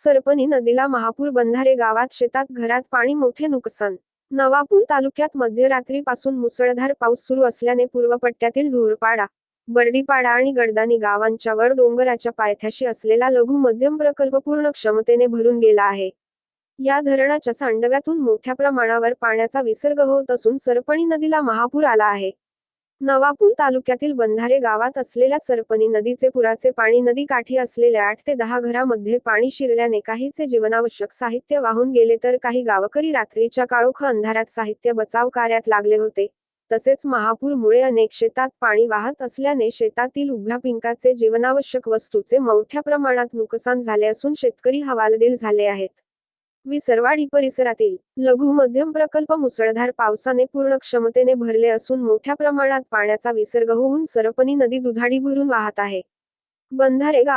सरपणी नदीला महापूर, बंधारे गावात शेतात घरात पाणी, मोठे नुकसान. नवापूर तालुक्यात मध्यरात्रीपासून मुसळधार पाऊस सुरू असल्याने पूर्व पट्ट्यातील ढोरपाडा, बर्डीपाडा आणि गडदानी गावांच्या वर डोंगराच्या पायथ्याशी असलेला लघु मध्यम प्रकल्प पूर्ण क्षमतेने भरून गेला आहे. या धरणाच्या सांडव्यातून मोठ्या प्रमाणावर पाण्याचा विसर्ग होत असून सरपणी नदीला महापूर आला आहे. नवापूर तालुक्यातील बंधारे गावात असलेल्या सरपणी नदीचे पुराचे पाणी नदी काठी असलेल्या 8 ते 10 घरामध्ये पाणी शिरल्याने काहीचे जीवनावश्यक साहित्य वाहून गेले, तर काही गावकरी रात्रीच्या काळोख अंधारात साहित्य बचाव कार्यात लागले होते. तसेच महापूरमुळे अनेक शेतात पाणी वाहत असल्याने शेतातील उभ्या पिकाचे, जीवनावश्यक वस्तूचे मोठ्या प्रमाणात नुकसान झाले असून शेतकरी हवालदिल झाले आहेत. विसरवाडी परिसरातील लघु मध्यम प्रकल्प मुसळधार पावसाने पूर्ण क्षमतेने भरले असून मोठ्या प्रमाणात पाण्याचा विसर्ग होऊन सरपणी नदी दुधाडी भरून वाहत आहे. बंधारे गाव